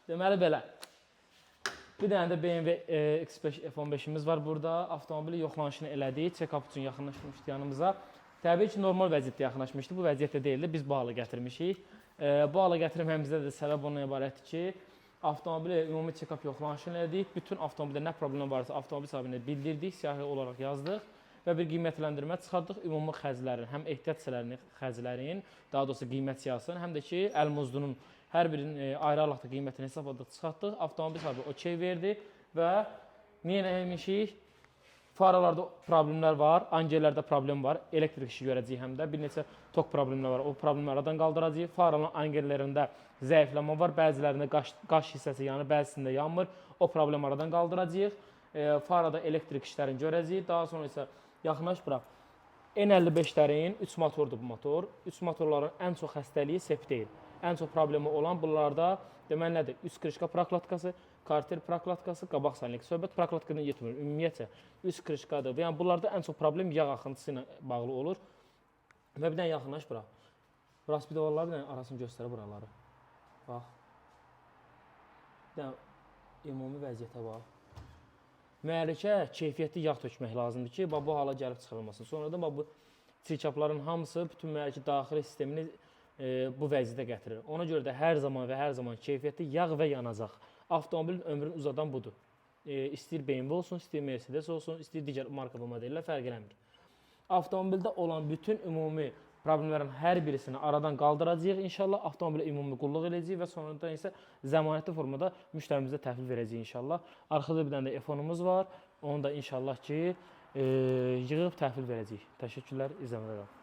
Deməli belə. Bir dənə də BMW X5 F15'imiz var burada. Avtomobili yoxlanışını elədik. Check-up üçün yaxınlaşmışdı yanımıza. Təbii ki, normal vəziyyətdə yaxınlaşmışdı. Bu vəziyyətdə deyildi. Biz bu halı gətirmişik. Bu halı gətirməyimizdə də səbəb ondan ibarətdir ki, avtomobili ümumi check-up yoxlanışını elədik. Bütün avtomobildə nə problem varsa avtomobil sahibinə bildirdik, siyahı olaraq yazdıq və bir qiymətləndirmə çıxardıq. Ümumi xərclərin, həm ehtiyat xərclərin, daha doğrusu qiymət siyasının, həm də ki, əlmuzdunun hər birinin ayrı-ayrılıqda qiymətini hesabladıq, çıxartdıq. Avtomobil sahibi okey verdi və niyə eləmişik? Faralarda problemlər var, angellərdə problem var, elektrik işi görəcəyik həm də, bir neçə tok problemlər var, o problemi aradan qaldıracağıq. Faranın angellərində zəifləmə var, bəzilərində qaş hissəsi yanır, bəzisində yanmır, o problemi aradan qaldıracağıq. Farada elektrik işlərini görəcəyik, daha sonra isə yaxınlaş bıraq. N55'lərin 3 motordur bu motor, 3 motorların ən çox xəstəliyi sep deyil. Ən çox problemi olan bunlarda deməli nədir? Üst krışka proklatkası, karter proklatkası, qabaq saloniki. Söhbət proklatkadan getmir. Ümumiyyətcə üst krışkadır. Yəni bunlarda ən çox problem yağ axıntısı ilə bağlı olur. Və bir dənə yaxınlaş bura. Burası bir də vallahi bir dənə arasını göstərə buraları. Bax. Bir dənə ümumi vəziyyətə bax. Mühərrikə keyfiyyətli yağ tökmək lazımdır ki, bu hala gəlib çıxarılmasın. Sonradan bu çirkabların hamısı bütün mühərriki daxili sistemini bu vəziyyətə gətirir. Ona görə də hər zaman keyfiyyətli yağ və yanacaq. Avtomobilin ömrünü uzadan budur. İstəyir BMW olsun, istəyir Mercedes olsun, istəyir digər marka və modellər fərq eləmir. Avtomobildə olan bütün ümumi problemlərin hər birisini aradan qaldıracağıq. İnşallah avtomobilə ümumi qulluq edəcəyik və sonradan isə zəmanətli formada müştərimizə təhvil verəcəyik inşallah. Arxada bir dənə də F10'umuz var. Onu da inşallah ki, yığıb təhvil verəcəyik. Təşəkkürlər, izləmədə qalın.